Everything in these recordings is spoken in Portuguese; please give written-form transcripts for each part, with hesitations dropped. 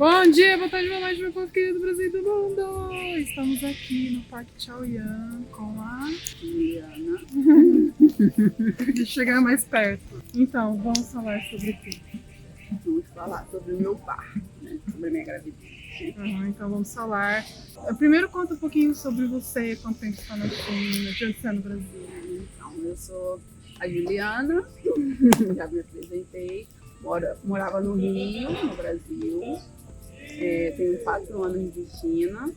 Bom dia, boa tarde, boa noite, meu povo querido do Brasil e do mundo! Estamos aqui no Parque Chaoyang com a Juliana. de chegar mais perto. Então, vamos falar sobre o quê? Vamos falar sobre o meu parto, né? Sobre a minha gravidez. Então vamos falar. Primeiro conta um pouquinho sobre você, quanto tempo você está na China, de onde você é no Brasil. Então, eu sou a Juliana, já me apresentei, morava no Rio, no Brasil. Tenho 4 anos de China,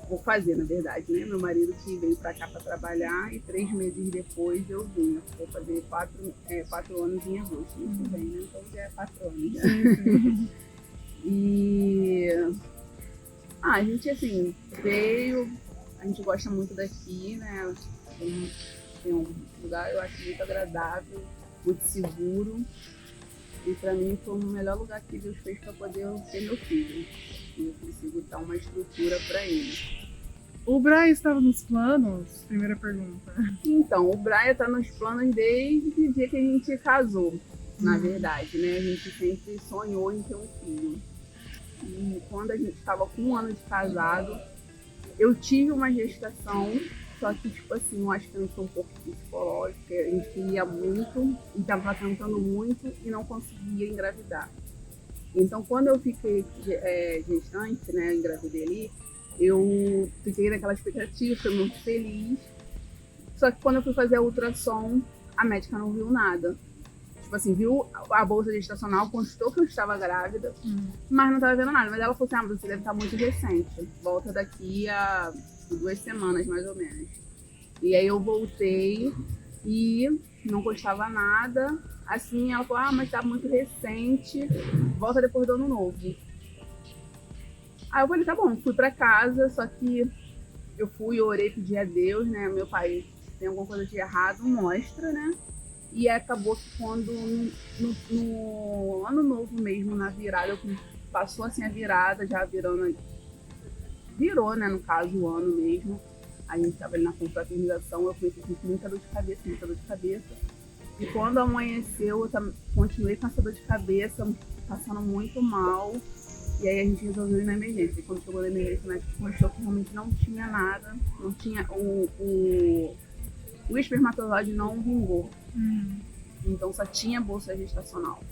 vou fazer na verdade, né? Meu marido que veio pra cá pra trabalhar e 3 meses depois eu vim. Vou fazer 4 anos em agosto, muito bem, né? Então já é 4 anos. Né? Sim. E a gente assim veio, a gente gosta muito daqui, né? Tem um lugar eu acho muito agradável, muito seguro. E para mim foi o melhor lugar que Deus fez para poder eu ter meu filho. E eu consigo dar uma estrutura para ele. O Brian estava nos planos? Primeira pergunta. Então, o Brian está nos planos desde o dia que a gente casou, na verdade, né? A gente sempre sonhou em ter um filho. E quando a gente estava com 1 ano de casado, eu tive uma gestação, só que, tipo assim, eu acho que não foi um pouco psicológico, porque a gente queria muito, e estava tentando muito e não conseguia engravidar. Então, quando eu fiquei gestante, né, engravidei ali, eu fiquei naquela expectativa, fui muito feliz. Só que quando eu fui fazer a ultrassom, a médica não viu nada. Tipo assim, viu a bolsa gestacional, constou que eu estava grávida, mas não estava vendo nada. Mas ela falou assim, você deve estar muito recente. Volta daqui a 2 semanas, mais ou menos. E aí eu voltei e não gostava nada. Assim, ela falou, mas tá muito recente, volta depois do ano novo. Aí eu falei, tá bom, fui pra casa, só que eu fui, orei, pedi a Deus, né? Meu pai, se tem alguma coisa de errado, mostra, né? E acabou que quando, no ano novo mesmo, na virada, passou assim a virada, já virou, né, no caso, o ano mesmo. A gente tava ali na confraternização, eu comecei a sentir muita dor de cabeça. E quando amanheceu, eu continuei com essa dor de cabeça, passando muito mal. E aí a gente resolveu ir na emergência. E quando chegou na emergência, o médico mostrou que realmente não tinha nada, não tinha o espermatozoide não vingou. Então só tinha bolsa gestacional.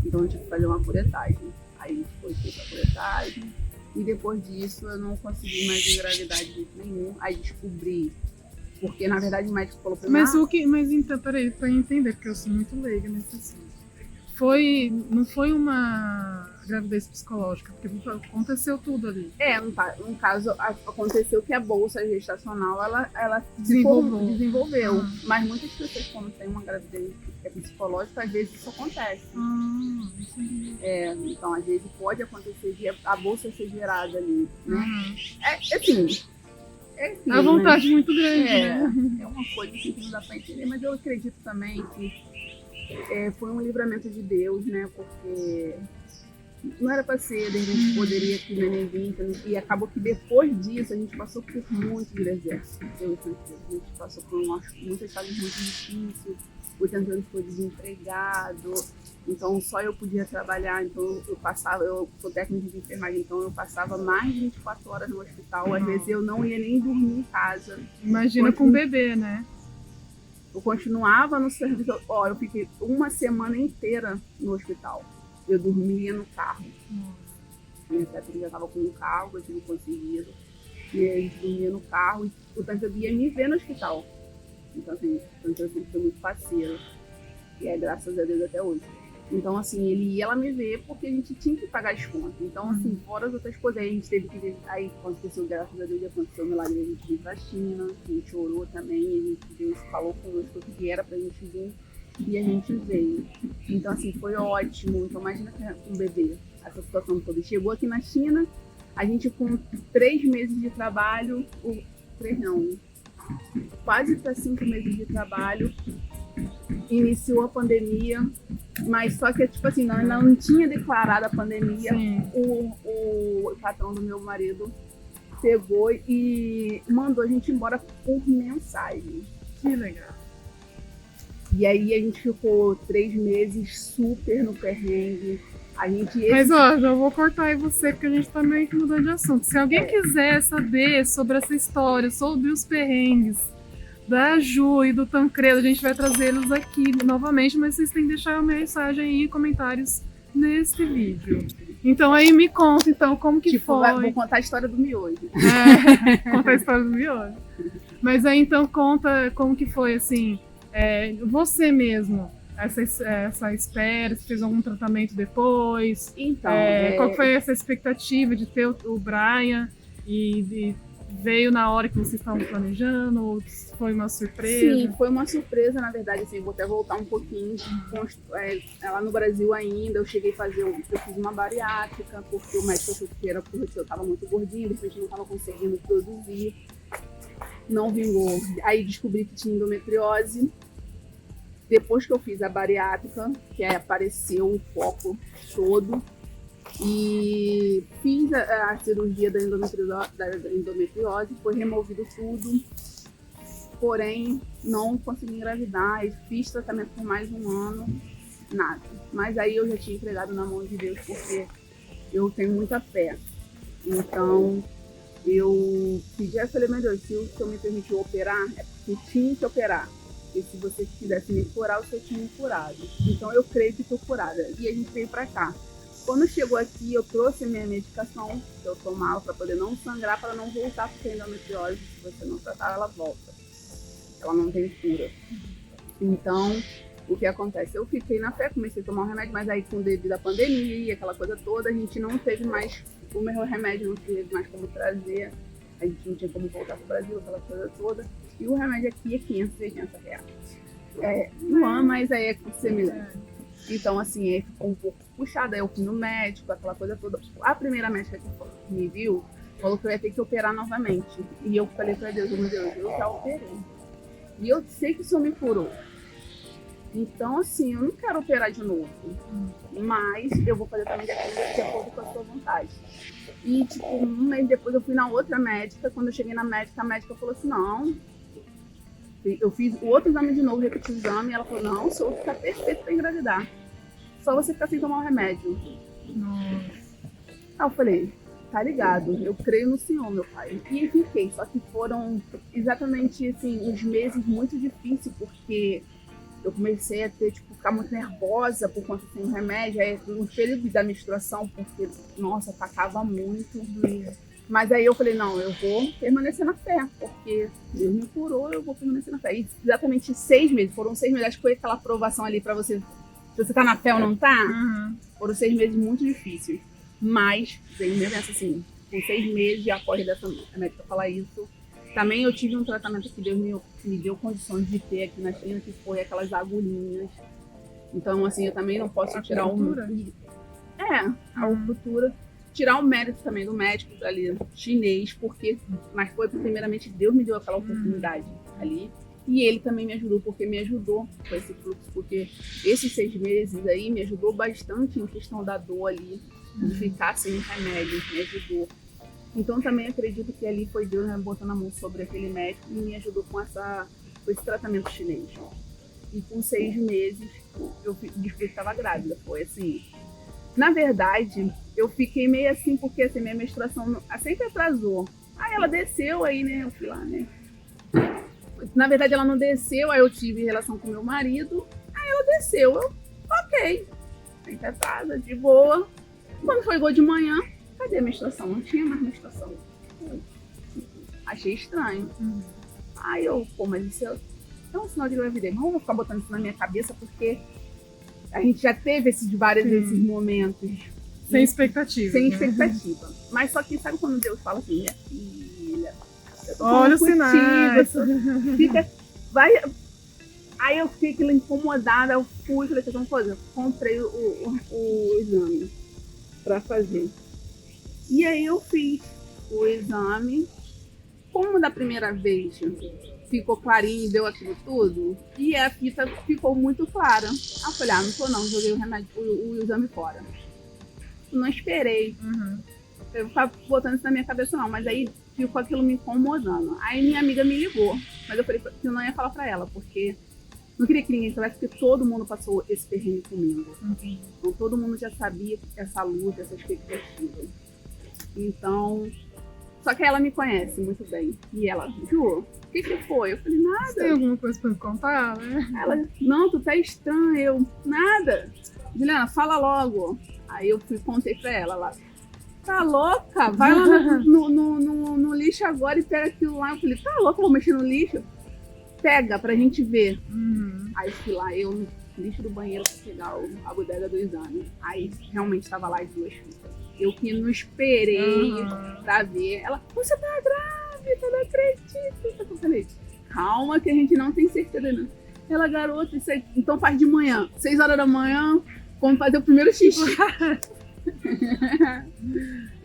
Então eu tive que fazer uma curetagem. Aí a gente foi feita a curetagem. E depois disso eu não consegui mais engravidar de jeito nenhum. Aí descobri. Porque na verdade o médico falou pra mim. Mas então, peraí, pra eu entender, porque eu sou muito leiga nesse assunto. Não foi uma gravidez psicológica, porque aconteceu tudo ali. No caso, aconteceu que a bolsa gestacional, ela Desenvolveu. Mas muitas pessoas, quando tem uma gravidez psicológica, às vezes isso acontece. Entendi. Então, às vezes pode acontecer de a bolsa ser gerada ali, né? Assim, a vontade muito grande, né? É uma coisa que não dá pra entender, mas eu acredito também que foi um livramento de Deus, né? Porque não era pra ser, a gente poderia que neném vir, e acabou que depois disso a gente passou por muito deserto. A gente passou por muitas fases muito difíceis, o tentando ficou desempregado, então só eu podia trabalhar, então eu sou técnica de enfermagem, então eu passava mais de 24 horas no hospital, às vezes eu não ia nem dormir em casa. Imagina com bebê, né? Eu continuava no serviço, eu fiquei 1 semana inteira no hospital. Eu dormia no carro. Minha técnica já estava com um carro, eu tinha conseguido. E a gente dormia no carro e o tanto ia me ver no hospital. Então, assim, eu sempre fui muito parceiro. E é graças a Deus até hoje. Então, assim, ele ia lá me ver porque a gente tinha que pagar as contas. Então, assim, fora as outras coisas, aí a gente teve que ver. Aí aconteceu, graças a Deus, aconteceu o milagre, a gente veio pra China, a gente orou também, a gente Deus falou conosco que era pra gente vir e a gente veio. Então, assim, foi ótimo. Então, imagina um bebê, essa situação toda. Chegou aqui na China, a gente com 3 meses de trabalho, quase para 5 meses de trabalho, iniciou a pandemia, mas só que, tipo assim, não tinha declarado a pandemia. O patrão do meu marido pegou e mandou a gente embora por mensagem. Que legal. E aí a gente ficou 3 meses super no perrengue. A gente... Mas, ó, já vou cortar aí você, porque a gente tá meio que mudando de assunto. Se alguém quiser saber sobre essa história, sobre os perrengues da Ju e do Tancredo, a gente vai trazê-los aqui novamente, mas vocês têm que deixar uma mensagem aí e comentários neste vídeo. Então aí me conta, então, como que foi. Vou contar a história do miojo. Conta a história do miojo. Mas aí então conta como que foi, assim, você mesmo, essa espera, se fez algum tratamento depois. Então, qual foi essa expectativa de ter o Brian e veio na hora que vocês estavam planejando, ou foi uma surpresa? Sim, foi uma surpresa, na verdade, assim, vou até voltar um pouquinho. Lá no Brasil ainda, eu cheguei a fazer, eu fiz uma bariátrica, porque o médico achou que era porque eu estava muito gordinha, depois não estava conseguindo produzir, não vingou. Aí descobri que tinha endometriose. Depois que eu fiz a bariátrica, que apareceu o foco todo, e fiz a cirurgia da endometriose, foi removido tudo, porém não consegui engravidar, e fiz tratamento por mais um ano, nada. Mas aí eu já tinha entregado na mão de Deus, porque eu tenho muita fé. Então eu pedi a falei, meu Deus, se o senhor me permitiu operar, é porque tinha que operar. E se você quisesse me curar, o senhor tinha me curado. Então eu creio que estou curada. E a gente veio para cá. Quando chegou aqui, eu trouxe a minha medicação que eu tomava para poder não sangrar, para não voltar, porque a endometriose, se você não tratar, ela volta. Ela não tem cura. Então, o que acontece? Eu fiquei na fé, comecei a tomar o remédio, mas aí com devido à pandemia, aquela coisa toda, a gente não teve mais, o meu remédio não teve mais como trazer, a gente não tinha como voltar para o Brasil, aquela coisa toda. E o remédio aqui é 580 reais. Não, mas aí é com semelhante. Então, assim, ficou um pouco puxado. Aí eu fui no médico, aquela coisa toda. A primeira médica que me viu falou que eu ia ter que operar novamente. E eu falei pra Deus, meu Deus, eu já operei. E eu sei que o Senhor me curou. Então, assim, eu não quero operar de novo. Mas eu vou fazer também de acordo com a sua vontade. E, tipo, um mês depois eu fui na outra médica. Quando eu cheguei na médica, a médica falou assim, não... Eu fiz o outro exame de novo, repeti o exame, e ela falou, não, o senhor está perfeito para engravidar. Só você ficar sem tomar o remédio. Nossa. Aí eu falei, tá ligado, eu creio no Senhor, meu pai. E fiquei, só que foram exatamente, assim, uns meses muito difíceis, porque eu comecei a ficar muito nervosa por conta do remédio, aí no período da menstruação, porque, nossa, atacava muito. Mas aí eu falei, não, eu vou permanecer na fé, porque Deus me curou, eu vou permanecer na fé. E exatamente 6 meses, foram 6 meses, acho que foi aquela aprovação ali pra você, se você tá na fé ou não tá, foram 6 meses muito difíceis. Mas, veio minha pensa assim, com 6 meses, e após dessa médica falar isso, também eu tive um tratamento que Deus me deu condições de ter aqui na China, que foi aquelas agulhinhas. Então, assim, eu também não posso tirar a acupuntura. Tirar o mérito também do médico ali chinês, mas foi primeiramente Deus me deu aquela oportunidade ali. E ele também me ajudou, porque me ajudou com esse fluxo, porque esses 6 meses aí me ajudou bastante em questão da dor ali, de ficar sem remédio, me ajudou. Então também acredito que ali foi Deus botando a mão sobre aquele médico e me ajudou com esse tratamento chinês. E com 6 meses eu descobri que estava grávida, foi assim. Na verdade, eu fiquei meio assim, porque assim, minha menstruação sempre atrasou. Aí ela desceu, aí, né, eu fui lá, né. Na verdade, ela não desceu, aí eu tive relação com meu marido, aí ela desceu, eu, ok. Sempre atrasa, de boa. Quando foi igual de manhã, cadê a menstruação? Não tinha mais menstruação. Achei estranho. Aí eu, mas isso é um sinal de gravidez. Não vou ficar botando isso na minha cabeça, porque... A gente já teve vários desses momentos. Sem expectativa. Sem expectativa. Mas só que sabe quando Deus fala assim, minha filha, eu tô olha o sinais. Vai. Aí eu fiquei aquilo incomodada, eu fui, falei, uma coisa, comprei o exame pra fazer. E aí eu fiz o exame. Como da primeira vez ficou clarinho, deu aquilo tudo, e a fita ficou muito clara. Aí eu falei, não tô não, joguei o exame fora. Não esperei. Eu ficava botando isso na minha cabeça não, mas aí ficou aquilo me incomodando. Aí minha amiga me ligou, mas eu falei que eu não ia falar pra ela, porque não queria que ninguém soubesse, porque todo mundo passou esse perrengue comigo. Entendi. Então todo mundo já sabia essa luta, essa expectativa. Então, só que ela me conhece muito bem. E ela, Ju, o que foi? Eu falei, nada. Você tem alguma coisa pra me contar, né? Ela, não, tu tá estranha. Eu, nada. Juliana, fala logo. Aí eu contei pra ela, tá louca? Vai lá no lixo agora e pega aquilo lá. Eu falei, tá louca, vou mexer no lixo? Pega pra gente ver. Aí fui lá, eu no lixo do banheiro pra pegar a bodega do exame. Aí realmente tava lá as 2 fitas. Eu que não esperei pra ver. Ela, você tá grávida, não acredito. Eu falei, calma que a gente não tem certeza não. Ela, garota, isso aí, então faz de manhã. 6 horas da manhã, vamos fazer o primeiro xixi.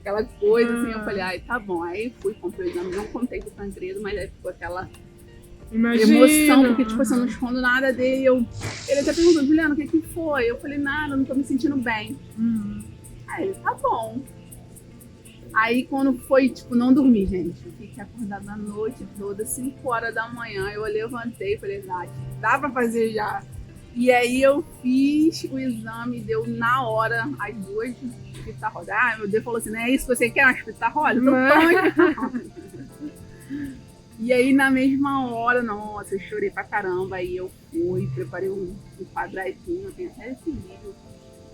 Aquela coisa assim, eu falei, ai, tá bom. Aí fui, comprei o exame, não contei pro Tancredo, mas aí ficou aquela emoção, porque tipo assim, eu não escondo nada dele. Ele até perguntou, Juliana, o que foi? Eu falei, nada, não tô me sentindo bem. Aí ele, tá bom. Aí quando foi, tipo, não dormi, gente. Eu fiquei acordada a noite toda, 5 horas da manhã. Eu levantei e falei, dá pra fazer já. E aí eu fiz o exame, deu na hora as 2 pita-rosa. Ah, meu Deus falou assim, não é isso que você quer, umas pita-rosa? Então toma. E aí na mesma hora, nossa, eu chorei pra caramba. Aí eu fui, preparei um quadradinho, eu tenho até esse vídeo,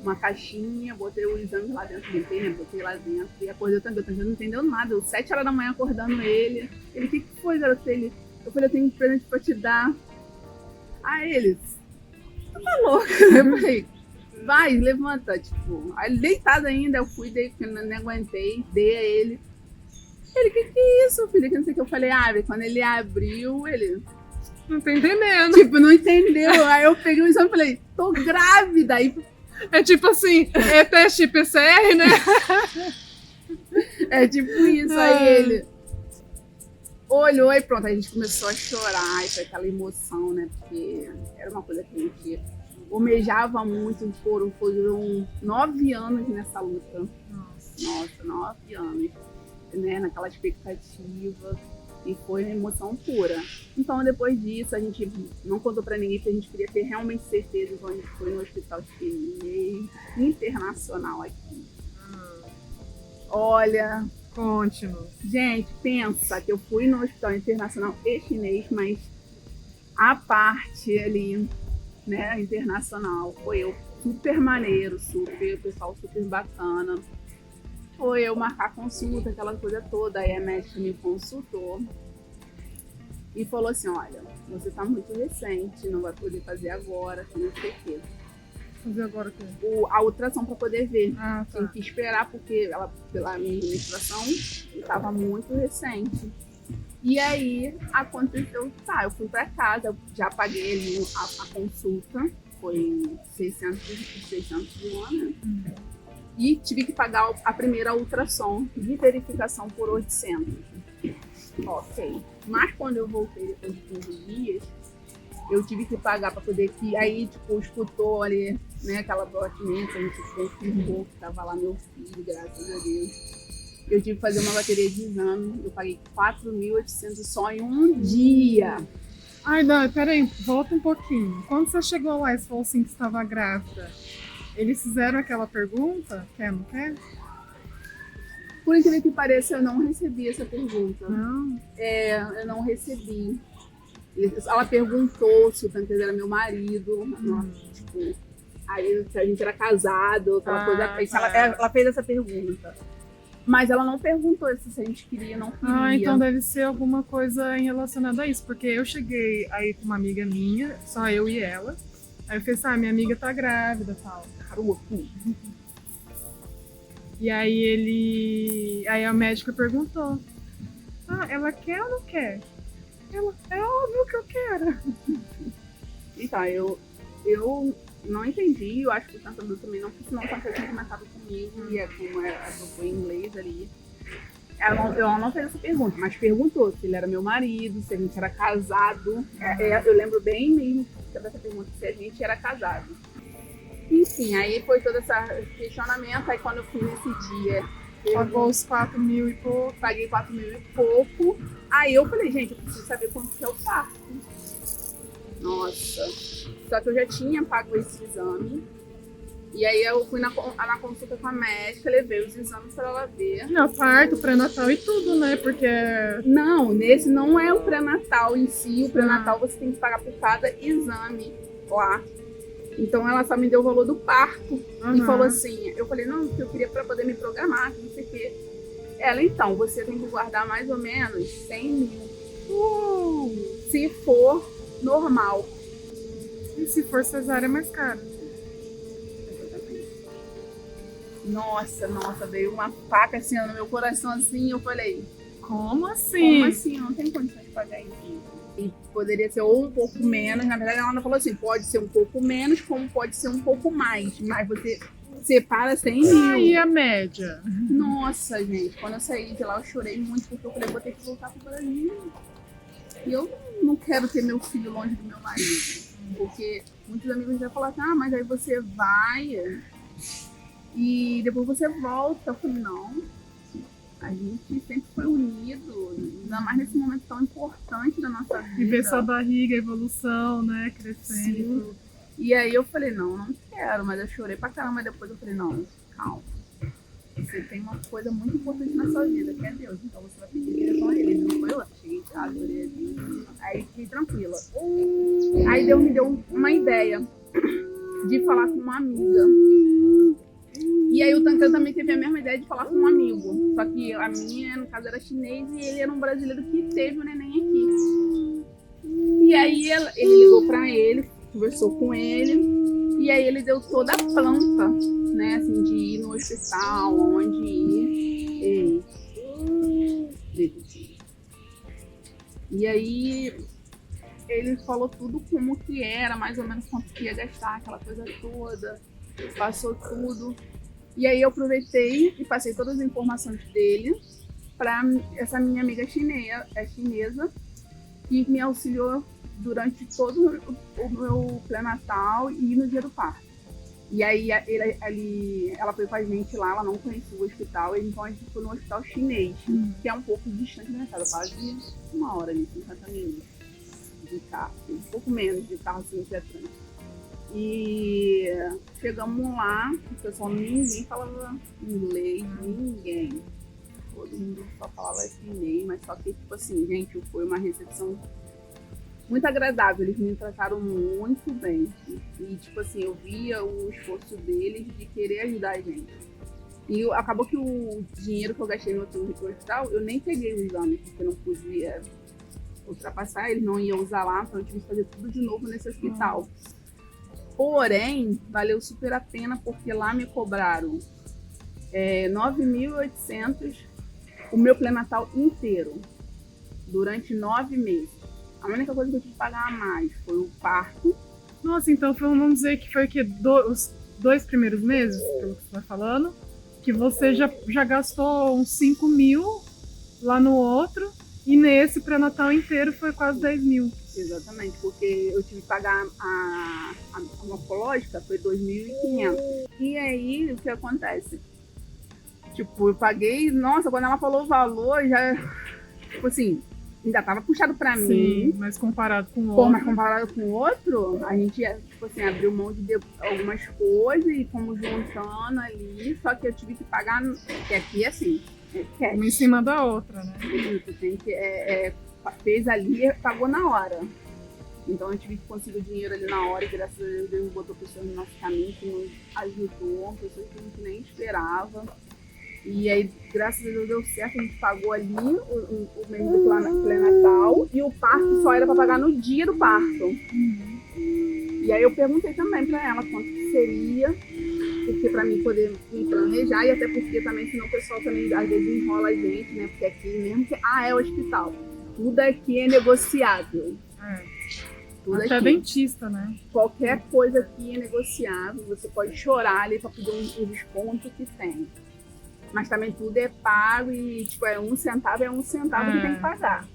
uma caixinha, botei o exame lá dentro, botei lá dentro. E acordei também, eu não entendeu nada. Eu 7 horas da manhã acordando ele. Ele, o que foi, garoto? Eu falei, eu tenho um presente pra te dar. Aí ele, tu tá louca? Eu falei, vai, levanta, tipo. Aí ele deitado ainda, eu fui, porque eu não aguentei, dei a ele. Ele, que é isso, filho? Que não sei o que. Eu falei, abre. Quando ele abriu, ele... Não tô entendendo. Tipo, não entendeu. Aí eu peguei o exame e falei, tô grávida. Aí... É tipo assim, é teste PCR, né? É tipo isso. Aí ele olhou e pronto. Aí a gente começou a chorar. E foi aquela emoção, né? Porque era uma coisa que a gente almejava muito. Foram 9 anos nessa luta. Nossa, 9 anos. Né, naquela expectativa, e foi uma emoção pura. Então depois disso a gente não contou pra ninguém, porque a gente queria ter realmente certeza. Então a gente foi no hospital chinês internacional aqui. Olha, conte-nos. Gente, pensa que eu fui no hospital internacional e chinês, mas a parte ali, né, internacional, foi eu super maneiro, o pessoal super bacana. Foi eu marcar consulta, aquela coisa toda. Aí a médica me consultou e falou assim, olha, você tá muito recente, não vai poder fazer agora, não sei o quê. Fazer agora o quê? A ultrassom para poder ver. Tá. Tinha que esperar, porque ela, pela minha menstruação, estava muito recente. E aí aconteceu, eu fui para casa, eu já paguei ali a consulta, foi 600 yuan, né? E tive que pagar a primeira ultrassom de verificação por 800. Ok. Mas quando eu voltei depois de 15 dias, eu tive que pagar para poder que aí, tipo, escutou ali, né, aquela batimento, a gente confirmou que tava lá meu filho, graças a Deus. Eu tive que fazer uma bateria de exame, eu paguei 4.800 só em um dia. Ai, não, peraí, volta um pouquinho. Quando você chegou lá e falou assim que estava grávida, eles fizeram aquela pergunta, quer, não quer? Por incrível que pareça, eu não recebi essa pergunta. Não? Eu não recebi. Ela perguntou se o Tancredo era meu marido, tipo, aí se a gente era casado, aquela coisa. Tá. Ela fez essa pergunta. Mas ela não perguntou se a gente queria ou não queria. Ah, então deve ser alguma coisa relacionada a isso, porque eu cheguei aí com uma amiga minha, só eu e ela. Aí eu falei, minha amiga tá grávida e tal. E aí aí a médica perguntou, ela quer ou não quer? Ela, é óbvio que eu quero. Então, eu não entendi, eu acho que o Tancredo também não, porque senão o Tancredo tinha comentado comigo, e como foi em inglês ali. Ela não fez essa pergunta, mas perguntou se ele era meu marido, se a gente era casado. Eu lembro bem mesmo dessa pergunta, se a gente era casado. Enfim, aí foi todo esse questionamento. Aí quando eu fui nesse dia, Pagou os 4.000 e pouco. Paguei 4.000 e pouco. Aí eu falei, gente, eu preciso saber quanto que é o parto. Nossa. Só que eu já tinha pago esse exame. E aí eu fui na consulta com a médica, levei os exames pra ela ver. Não, parto, pré-natal e tudo, né? Porque... Não, nesse não é o pré-natal em si. O pré-natal você tem que pagar por cada exame lá. Então ela só me deu o valor do parto. E falou assim, eu falei, não, que eu queria pra poder me programar, não sei o quê. Ela, então, você tem que guardar mais ou menos 100 mil. Se for normal. E se for cesárea é mais caro. Nossa, veio uma faca assim no meu coração assim, eu falei, como assim? Como assim? Eu não tenho condições de pagar isso. E poderia ser ou um pouco menos, na verdade ela falou assim, pode ser um pouco menos, como pode ser um pouco mais, mas você separa 100 mil. E a média? Nossa, gente, quando eu saí de lá eu chorei muito, porque eu falei, vou ter que voltar pro Brasil. E eu não quero ter meu filho longe do meu marido, porque muitos amigos já falaram, ah, mas aí você vai... E depois você volta. Eu falei, não, a gente sempre foi unido, ainda mais nesse momento tão importante da nossa vida. E ver sua barriga, a evolução, né, crescendo. Sim. E aí eu falei, não quero, mas eu chorei pra caramba. Depois eu falei, não, calma. Você tem uma coisa muito importante na sua vida, que é Deus. Então você vai pedir direção a Ele. Não foi lá, cheguei em casa, orei ali, aí fiquei tranquila. Aí Deus me deu uma ideia de falar com uma amiga. E aí o Tancredo também teve a mesma ideia de falar com um amigo. Só que a minha, no caso, era chinês e ele era um brasileiro que teve o neném aqui. E aí ele ligou pra ele, conversou com ele. E aí ele deu toda a planta, né, assim, de ir no hospital, onde ir. E aí ele falou tudo como que era, mais ou menos quanto que ia gastar, aquela coisa toda. Passou tudo. E aí eu aproveitei e passei todas as informações dele para essa minha amiga chinesa, que me auxiliou durante todo o meu pré-natal e no dia do parto. E aí ela foi com a gente lá, ela não conhecia o hospital, então a gente foi no hospital chinês, que é um pouco distante da minha casa, quase 1 hora ali, 50 minutos de carro, um pouco menos de carro assim, trânsito. E chegamos lá, o pessoal, ninguém falava inglês, ninguém. Todo mundo só falava chinês, mas só que, tipo assim, gente, foi uma recepção muito agradável. Eles me trataram muito bem. E, tipo assim, eu via o esforço deles de querer ajudar a gente. E acabou que o dinheiro que eu gastei no outro hospital, eu nem peguei o exame, porque eu não podia ultrapassar, eles não iam usar lá, então eu tive que fazer tudo de novo nesse hospital. Porém, valeu super a pena, porque lá me cobraram 9.800 o meu pré-natal inteiro, durante 9 meses. A única coisa que eu tive que pagar a mais foi o parto. Nossa, então vamos dizer que foi o quê? Os 2 primeiros meses, pelo que você está falando, que você já gastou uns 5 mil lá no outro, e nesse pré-natal inteiro foi quase 10 mil. Exatamente, porque eu tive que pagar a oncológica, foi 2.500. E aí, o que acontece? Tipo, eu paguei, nossa, quando ela falou o valor, já, tipo assim, ainda tava puxado pra mim. Mas comparado com o outro. outro. Mas comparado com o outro, a gente, tipo assim, abriu mão de algumas coisas e fomos juntando ali, só que eu tive que pagar, que aqui é assim, uma em cima da outra, né? Isso, tem que, fez ali, pagou na hora. Então eu tive que conseguir o dinheiro ali na hora e graças a Deus botou pessoas no nosso caminho que nos ajudou, pessoas que a gente nem esperava. E aí, graças a Deus, deu certo, a gente pagou ali o mês do pré-natal e o parto só era para pagar no dia do parto. E aí eu perguntei também para ela quanto que seria, porque para mim poder me planejar e até porque também, senão o pessoal também às vezes enrola a gente, né? Porque aqui mesmo que é hospital. Tudo aqui é negociável. Tudo até aqui. Dentista, né? Qualquer coisa aqui é negociável. Você pode chorar ali para pedir um desconto que tem. Mas também tudo é pago e, tipo, 1 centavo é 1 centavo que tem que pagar.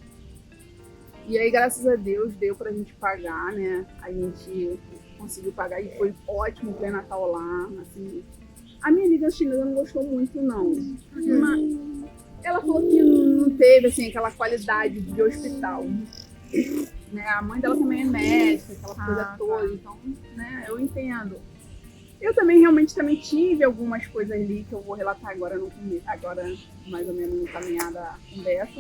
E aí, graças a Deus, deu pra gente pagar, né? A gente conseguiu pagar e foi ótimo o pré-natal lá, assim. A minha amiga chinesa não gostou muito, não. Mas ela falou que não teve, assim, aquela qualidade de hospital. né, a mãe dela também é médica, aquela coisa tá. toda, então, né, eu entendo. Eu também realmente também tive algumas coisas ali que eu vou relatar agora, agora mais ou menos encaminhada a conversa,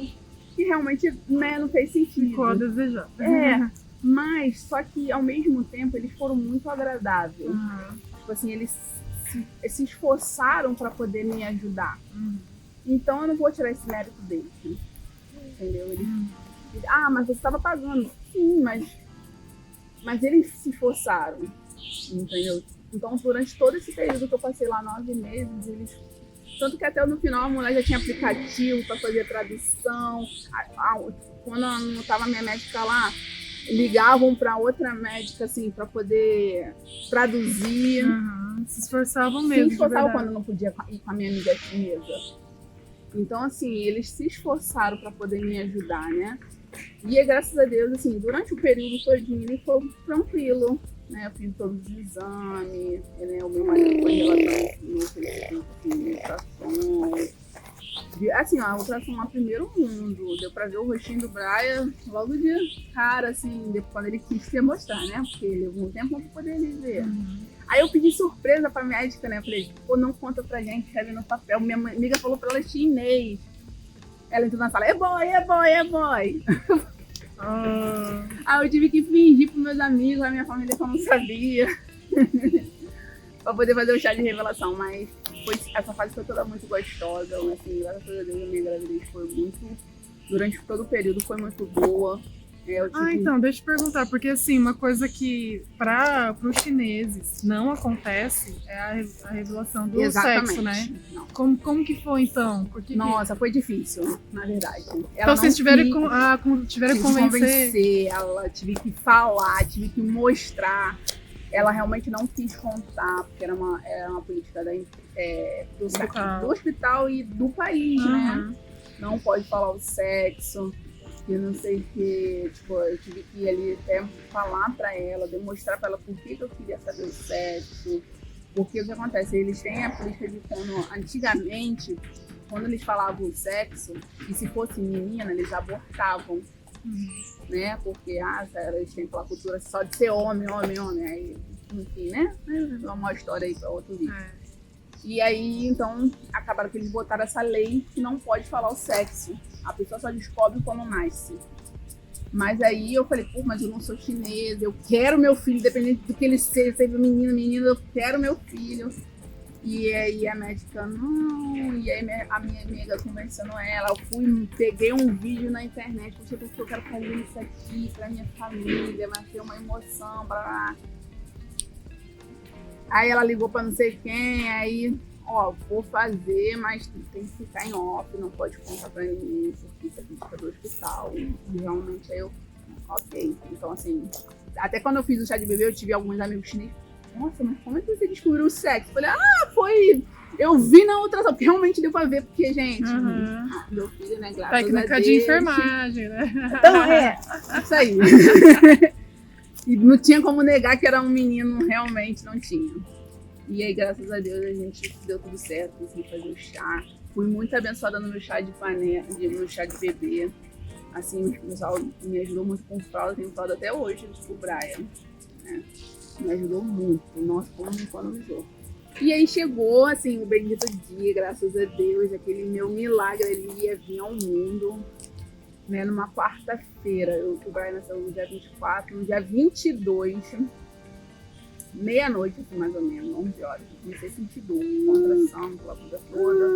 que realmente, né, não fez sentido. Ficou a desejar. Mas, só que ao mesmo tempo eles foram muito agradáveis. Tipo assim, eles se esforçaram para poder me ajudar. Então eu não vou tirar esse mérito deles, né? Entendeu? Mas você estava pagando. Sim, mas eles se esforçaram, entendeu? Então durante todo esse período que eu passei lá 9 meses, eles... Tanto que até no final a mulher já tinha aplicativo para fazer tradução. Quando não estava minha médica lá, ligavam para outra médica, assim, para poder traduzir. Se esforçavam mesmo. Se esforçavam quando não podia ir com a minha amiga chinesa. Então, assim, eles se esforçaram para poder me ajudar, né? E graças a Deus, assim, durante o período todinho ele foi tranquilo, né? Eu fiz todos os exames, né? O meu marido foi relatando no Facebook, ultrassom. Assim, a ultrassom lá primeiro mundo, deu pra ver o rostinho do Brian logo de cara, assim, quando ele quis se mostrar, né? Porque levou um tempo pra poder ele ver. Aí eu pedi surpresa pra médica, né? Eu falei, pô, não conta pra gente, escreve no papel. Minha amiga falou pra ela chinês. Ela entrou na sala, é boy. Aí eu tive que fingir pros meus amigos, a minha família que eu não sabia. Pra poder fazer o chá de revelação, mas essa fase foi toda muito gostosa, assim, graças a Deus a minha gravidez foi muito, durante todo o período foi muito boa. Então, deixa eu te perguntar, porque assim, uma coisa que para os chineses não acontece é a revelação do sexo, né? Como que foi então? Nossa, foi difícil, na verdade. Então vocês tiveram que convencer ela, tive que falar, tive que mostrar. Ela realmente não quis contar, porque era uma política do hospital e do país, né? Não pode falar o sexo, e não sei o que. Tipo, eu tive que ir ali até falar pra ela, demonstrar pra ela por que eu queria saber o sexo. Porque o que acontece? Eles têm a política de quando, antigamente, quando eles falavam o sexo, e se fosse menina, eles abortavam. Né? Porque eles têm aquela cultura só de ser homem. Aí, enfim, né? É uma história aí para outro vídeo. E aí, então, acabaram que eles botaram essa lei que não pode falar o sexo. A pessoa só descobre quando nasce. Mas aí eu falei, pô, mas eu não sou chinesa, eu quero meu filho, independente do que ele seja, seja menina, eu quero meu filho. E aí a médica, não, e aí a minha amiga conversando ela, eu peguei um vídeo na internet, porque eu quero fazer isso aqui pra minha família, vai ter uma emoção, blá. Aí ela ligou pra não sei quem, aí, vou fazer, mas tem que ficar em off, não pode contar pra ninguém, porque isso aqui fica do hospital. E realmente aí eu, ok. Então assim, até quando eu fiz o chá de bebê, eu tive alguns amigos chineses. Nossa, mas como é que você descobriu o sexo? Eu falei, foi... Eu vi na ultrassom, porque realmente deu pra ver, porque, gente, meu filho, né, graças a Deus... Técnica de enfermagem, né? Então, isso aí. E não tinha como negar que era um menino, realmente não tinha. E aí, graças a Deus, a gente deu tudo certo, consegui fazer o chá. Fui muito abençoada no meu chá de panela, no meu chá de bebê. Assim, o pessoal me ajudou muito com fralda, tenho fralda até hoje, tipo o Brian, né? Me ajudou muito, nossa, como me economizou. E aí chegou, assim, o bendito dia, graças a Deus, aquele meu milagre, ele ia vir ao mundo, né, numa quarta-feira. O Brian nasceu no dia 24, no dia 22, meia-noite, assim, mais ou menos, 11 horas. Comecei a sentir dor, contração, aquela coisa toda.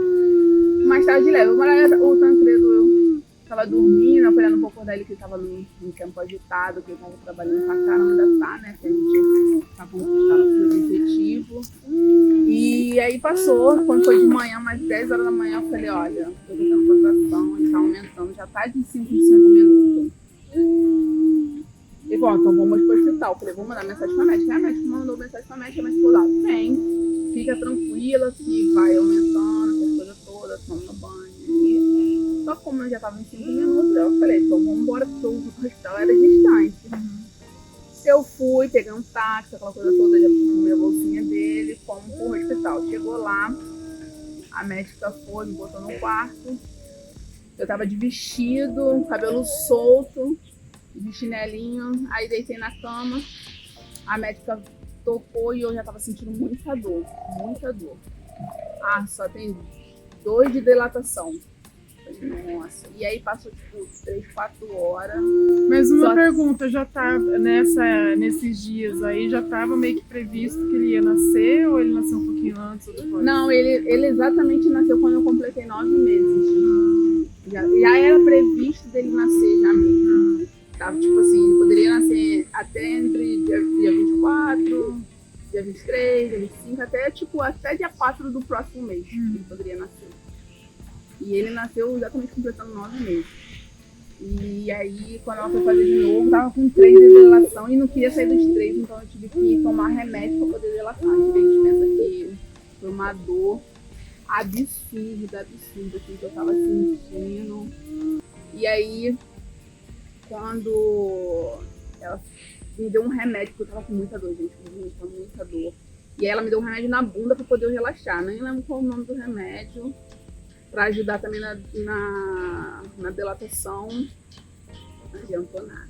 Mais tarde leve, o Tancredo tava dormindo, apoiando um pouco dele, que ele tava num tempo agitado, que ele tava trabalhando pra caramba, ainda tá, né? Que a gente tá conquistando o efetivo. E aí passou, quando foi de manhã, mais 10 horas da manhã, eu falei, olha, tô tendo contração, ele tá aumentando, já tá de 5 em 5 minutos. Ele falou, então vamos pro hospital. Eu falei, vou mandar mensagem pra médica. A médica mandou mensagem pra médica, a médica falou, vem, fica tranquila, que vai aumentando, essas coisas todas, toma banho. Só como eu já tava em 5 minutos, eu falei, então vamos embora, porque o hospital era distante. Eu fui, peguei um táxi, aquela coisa toda, já fui a bolsinha dele, fomos pro hospital. Chegou lá, a médica foi, me botou no quarto. Eu tava de vestido, cabelo solto. de chinelinho, aí deitei na cama, a médica tocou e eu já tava sentindo muita dor, muita dor. Ah, só tem 2 de dilatação. Nossa, e aí passou tipo 3, 4 horas. Mas uma pergunta, já tava nesses dias aí, já tava meio que previsto que ele ia nascer ou ele nasceu um pouquinho antes ou depois? Não, ele exatamente nasceu quando eu completei 9 meses. Já era previsto dele nascer já mesmo. Tava tipo assim, ele poderia nascer até entre dia 24, dia 23, dia 25, até dia 4 do próximo mês ele poderia nascer. E ele nasceu exatamente completando 9 meses. E aí, quando ela foi fazer de novo, tava com 3 de dilatação e não queria sair dos 3, então eu tive que tomar remédio pra poder dilatar. A gente pensa que foi uma dor absurda, assim, que eu tava sentindo. E aí, quando ela me deu um remédio, porque eu tava com muita dor, gente, muita dor. E aí ela me deu um remédio na bunda pra poder eu relaxar. Nem lembro qual é o nome do remédio. Pra ajudar também na dilatação. Não adiantou nada.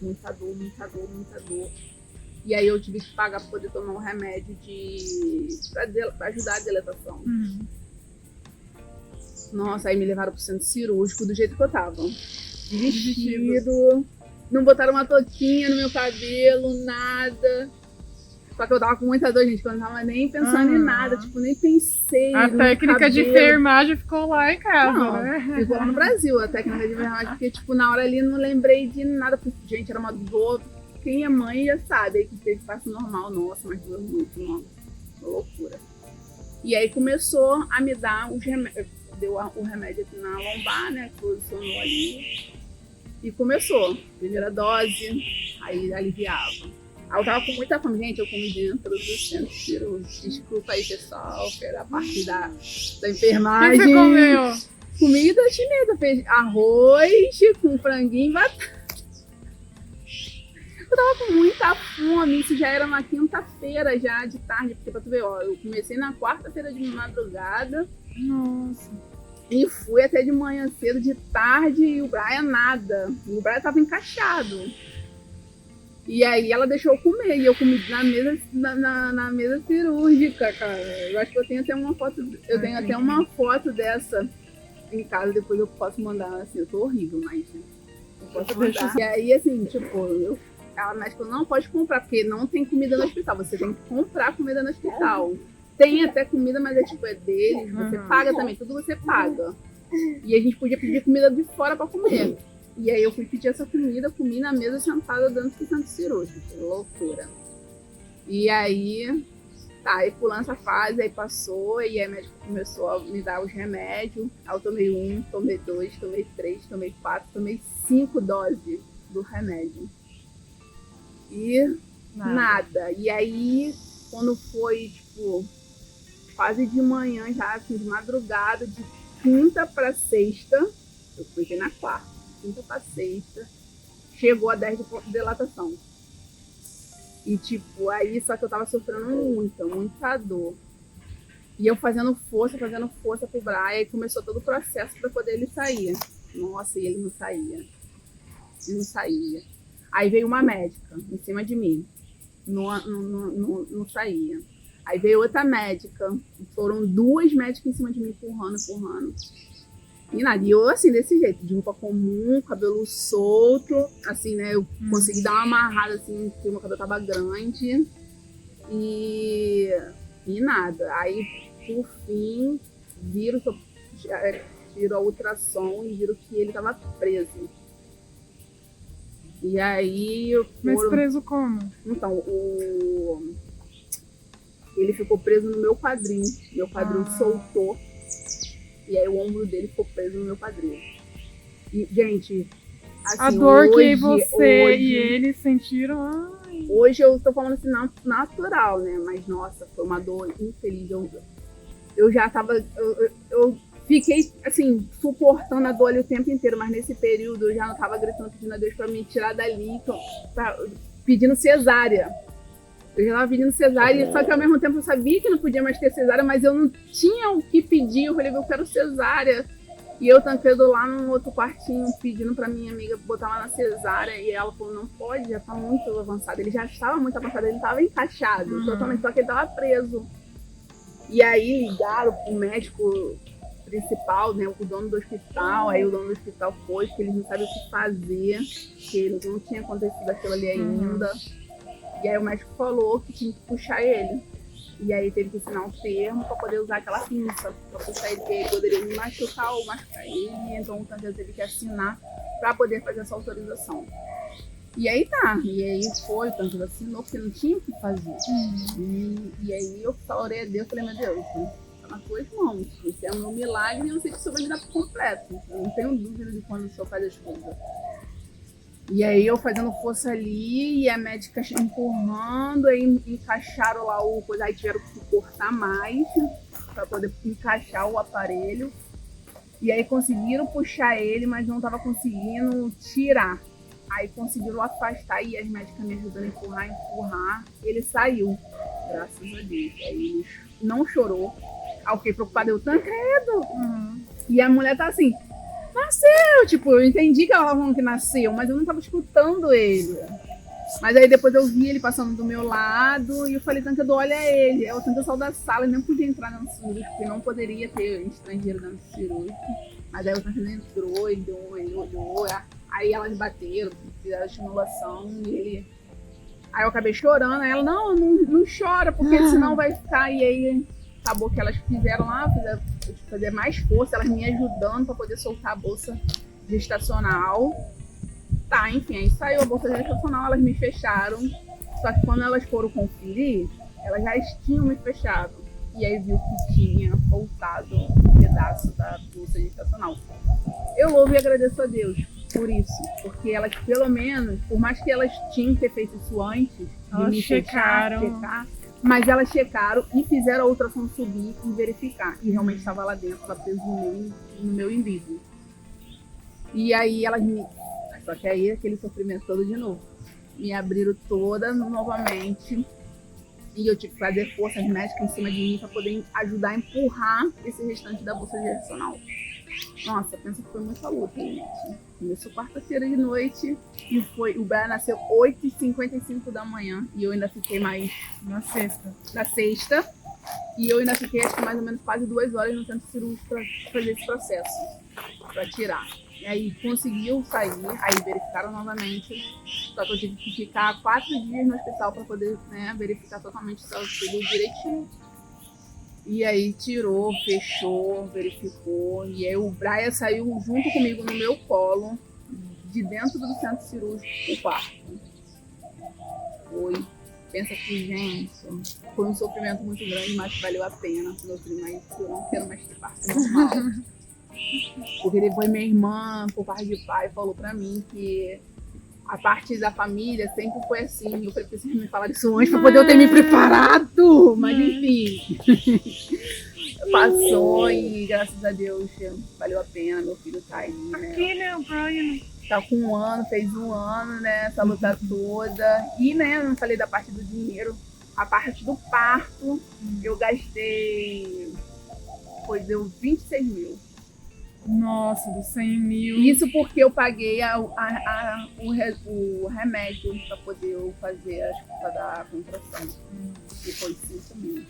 Muita dor. E aí eu tive que pagar pra poder tomar um remédio pra ajudar a dilatação. Nossa, aí me levaram pro centro cirúrgico do jeito que eu tava. Vestido. Não botaram uma touquinha no meu cabelo, nada. Só que eu tava com muita dor, gente, que eu não tava nem pensando em nada, tipo, nem pensei. A técnica de enfermagem ficou lá em casa, não, né? Ficou lá no Brasil, a técnica de enfermagem, porque, tipo, na hora ali eu não lembrei de nada. Gente, era uma dor, quem é mãe já sabe, aí que teve parto normal, nossa, mas doeu muito, nossa, loucura. E aí começou a me dar os remédios, deu o remédio aqui na lombar, né, posicionou ali, e começou, primeira dose, aí aliviava. Aí eu tava com muita fome, gente, eu comi dentro do centro cirúrgico. Desculpa aí, pessoal, que era a parte da enfermagem. O que você comeu? Comida chinesa, fez arroz com franguinho e batata. Eu tava com muita fome, isso já era na quinta-feira já de tarde, porque pra tu ver, ó, eu comecei na quarta-feira de madrugada. Nossa. E fui até de manhã cedo, de tarde, e o Brian nada. O Brian tava encaixado. E aí ela deixou eu comer, e eu comi na mesa cirúrgica, cara. Eu acho que eu tenho até uma foto, dessa em casa, depois eu posso mandar, assim, eu tô horrível, mas eu posso mandar. E aí, assim, tipo, a médica não pode comprar, porque não tem comida no hospital, você tem que comprar comida no hospital. Tem até comida, mas é deles, você paga também, tudo você paga. E a gente podia pedir comida de fora pra comer. E aí eu fui pedir essa comida, comi na mesa sentada dentro do centro cirúrgico. Loucura. E aí, aí pulando essa fase, aí passou, e aí a médica começou a me dar os remédios. Aí eu tomei 1, tomei 2, tomei 3, tomei 4, tomei 5 doses do remédio. E nada. E aí, quando foi, tipo, quase de manhã, já assim, de madrugada, de quinta pra sexta, eu fui na quarta. Quinta pra sexta, chegou a 10 de dilatação. E tipo, aí só que eu tava sofrendo muita dor. E eu fazendo força pro Brian, e começou todo o processo pra poder ele sair. Nossa, e ele não saía. Aí veio uma médica em cima de mim. Não saía. Aí veio outra médica. Foram 2 médicas em cima de mim, empurrando. E nada, e eu assim, desse jeito, de roupa comum, cabelo solto, assim, né, eu consegui dar uma amarrada, assim, porque o meu cabelo tava grande, e nada. Aí, por fim, tirou a ultrassom e viram que ele tava preso. E aí... Mas preso como? Então, ele ficou preso no meu quadril, soltou. E aí o ombro dele ficou preso no meu quadril. E, gente, assim, a dor que você e ele sentiram... Ai. Hoje eu tô falando assim, natural, né? Mas, nossa, foi uma dor infeliz. Eu já tava... Eu fiquei, assim, suportando a dor ali o tempo inteiro. Mas nesse período eu já não tava gritando, pedindo a Deus pra me tirar dali. Pedindo cesárea. Eu já tava pedindo cesárea, só que ao mesmo tempo eu sabia que não podia mais ter cesárea, mas eu não tinha o que pedir. Eu falei, eu quero cesárea. E eu Tancredo lá num outro quartinho pedindo pra minha amiga botar lá na cesárea. E ela falou, não pode, já tá muito avançado. Ele já estava muito avançado, ele estava encaixado, totalmente, só que ele tava preso. E aí ligaram pro médico principal, né, o dono do hospital. Aí o dono do hospital foi, porque eles não sabiam o que fazer, que não tinha acontecido aquilo ali ainda. E aí o médico falou que tinha que puxar ele. E aí teve que assinar um termo para poder usar aquela pinça, para puxar ele, porque ele poderia me machucar ou machucar ele. Então o Tancredo teve que assinar para poder fazer essa autorização. E aí tá, e aí foi, o Tancredo assinou, porque não tinha o que fazer. E aí eu orei a Deus, falei, meu Deus, tá nas tuas mãos. Esse é o meu milagre e eu sei que o Senhor vai me dar por completo. Eu não tenho dúvida de quando o Senhor faz as coisas. E aí eu fazendo força ali e a médica empurrando, aí encaixaram lá o coisa, aí tiveram que cortar mais para poder encaixar o aparelho. E aí conseguiram puxar ele, mas não tava conseguindo tirar. Aí conseguiram afastar e as médicas me ajudando a empurrar. Ele saiu, graças a Deus. Aí ele não chorou. Aí eu fiquei preocupada, eu Tancredo. E a mulher tá assim, nasceu, tipo, eu entendi que ela tava falando que nasceu, mas eu não tava escutando ele. Mas aí depois eu vi ele passando do meu lado e eu falei, Tancredo, olha ele. Eu Tancredo saiu da sala e nem podia entrar no cirúrgico, porque não poderia ter estrangeiro dentro do cirúrgico. Mas aí o Tancredo entrou, ele olhou, aí elas bateram, fizeram a estimulação e ele... Aí eu acabei chorando, aí ela, não chora, porque senão vai ficar. E aí acabou que elas fizeram lá, fazer mais força, elas me ajudando para poder soltar a bolsa gestacional. Tá, enfim, aí saiu a bolsa gestacional, elas me fecharam. Só que quando elas foram conferir, elas já tinham me fechado. E aí viu que tinha voltado um pedaço da bolsa gestacional. Eu louvo e agradeço a Deus por isso, porque elas pelo menos, por mais que elas tinham que ter feito isso antes, de me checar, mas elas checaram e fizeram a ultrassom subir e verificar. E realmente estava lá dentro, ela preso no meu umbigo. E aí elas me... Só que aí aquele sofrimento todo de novo. Me abriram toda novamente. E eu tive que fazer forças médicas em cima de mim para poder ajudar a empurrar esse restante da bolsa gestacional. Nossa, pensa que foi muita luta, gente. Começou quarta-feira de noite e o Brian nasceu 8h55 da manhã. E eu ainda fiquei mais... Na sexta. E eu ainda fiquei, acho que mais ou menos quase 2 horas no centro cirúrgico para fazer esse processo. Para tirar. E aí conseguiu sair, aí verificaram novamente. Só que eu tive que ficar 4 dias no hospital para poder, né, verificar totalmente se estava tudo direitinho. E aí tirou, fechou, verificou. E aí o Brian saiu junto comigo no meu colo, de dentro do centro cirúrgico, o quarto. Foi. Pensa que, gente, foi um sofrimento muito grande, mas valeu a pena. Meu filho, mas eu não quero mais ter parto normal. Porque depois minha irmã, por parte de pai, falou pra mim que a parte da família sempre foi assim. Eu falei, preciso me falar isso antes pra poder eu ter me preparado. Mas enfim, passou e graças a Deus valeu a pena. Meu filho tá aí, né? Aqui, né, o Brian tá com 1 ano, fez 1 ano, né? Essa luta toda. E, né, não falei da parte do dinheiro. A parte do parto, eu gastei... deu 26 mil. Nossa, dos 100 mil. Isso porque eu paguei o remédio para poder eu fazer a escuta da contração. Que foi 5 mil.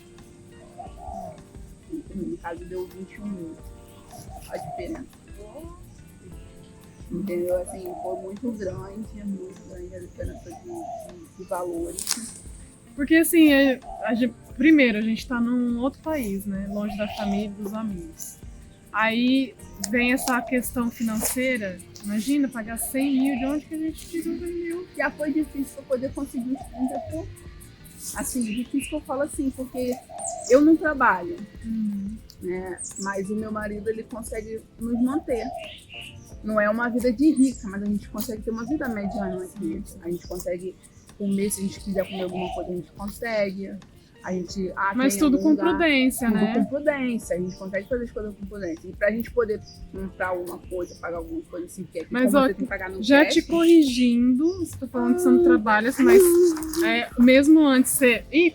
No caso deu 21 mil. A diferença. Entendeu? Assim, foi muito grande a diferença de valores. Porque assim, primeiro a gente tá num outro país, né? Longe da família e dos amigos. Aí vem essa questão financeira. Imagina, pagar 100 mil, de onde que a gente tirou 100 mil? Já foi difícil pra poder conseguir os 30 por... Assim, difícil que eu falo assim, porque eu não trabalho, né? Mas o meu marido, ele consegue nos manter. Não é uma vida de rica, mas a gente consegue ter uma vida mediana aqui. A gente consegue comer, se a gente quiser comer alguma coisa, a gente consegue. A gente, mas tudo com prudência, tudo né? com prudência, a gente consegue fazer as coisas com prudência. E pra gente poder comprar alguma coisa, pagar alguma coisa assim, que é que mas, você tem que pagar no já cash. te corrigindo, você tá falando que você não trabalha, mas mesmo antes de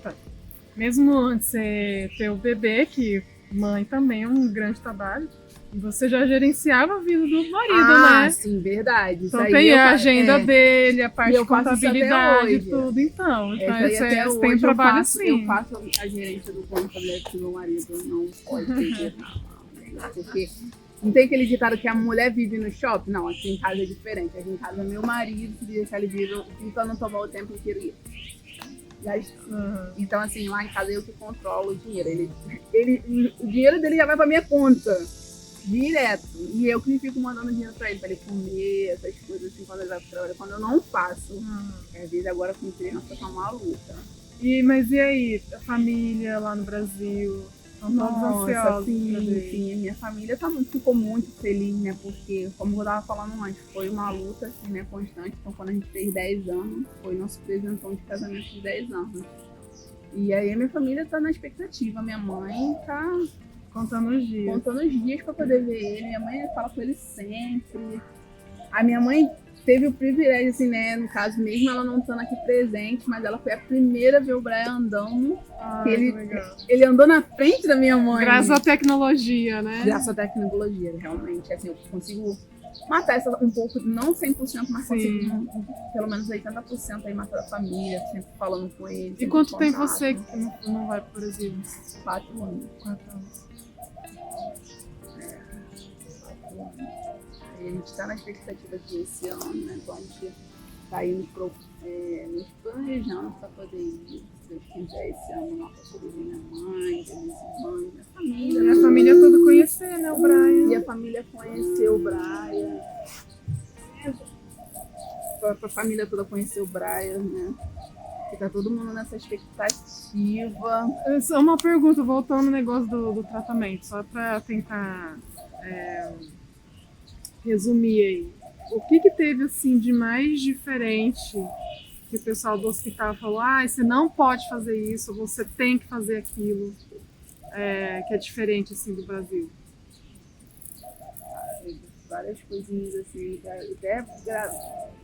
você ter o bebê, que mãe também é um grande trabalho, Você já gerenciava a vida do marido, Ah, né? sim, verdade. Isso Então aí tem eu a fa- agenda é, dele, a E parte eu de faço isso até contabilidade e hoje. tudo. Então Essa aí até você hoje tem trabalho eu sim. faço a gerência do plano familiar do meu marido. Não pode perder, não. Porque não tem aquele ditado que a mulher vive no shopping? Não, aqui em casa é diferente. Aqui em casa é meu marido, se deixar ele vir, então não tomar o tempo inteiro ir. Então, assim, lá em casa eu que controlo o dinheiro. O dinheiro dele já vai pra minha conta. Direto. E eu que fico mandando dinheiro pra ele comer, essas coisas assim, quando ele vai pro trabalho. Quando eu não faço. Às vezes agora com criança tá uma luta. Mas e aí, a família lá no Brasil? Estão todos ansiosos pra ver. Sim, a minha família ficou muito feliz, né? Porque, como eu tava falando antes, foi uma luta, assim, né, constante. Então, quando a gente fez 10 anos, foi nosso presentão de casamento de 10 anos. E aí a minha família tá na expectativa. Minha mãe tá Contando os dias pra poder ver ele. Minha mãe fala com ele sempre. A minha mãe teve o privilégio, assim, né? No caso, mesmo ela não estando aqui presente, mas ela foi a primeira a ver o Brian andando. que Ele andou na frente da minha mãe. Graças à tecnologia, né? Graças à tecnologia, realmente. Assim, eu consigo matar essa um pouco, não 100%, mas consigo pelo menos 80% aí matar a família, sempre falando com eles. E quanto tem você que não vai pro Brasil? 4 anos. 4 anos. 4 anos. A gente está na expectativa de esse ano, né? Então a gente está indo nos planejando para poder ir, se Deus quiser, esse ano lá para poder ver minha mãe, ver minhas irmãs, minha família. E a família toda conhecer, né, o Brian? E a família conheceu o Brian. Para a família toda conhecer o Brian, né? Que tá todo mundo nessa expectativa. Só uma pergunta, voltando no negócio do tratamento, só para tentar resumir aí. O que teve assim de mais diferente que o pessoal do hospital falou, você não pode fazer isso, você tem que fazer aquilo, que é diferente assim do Brasil? Várias coisinhas assim, até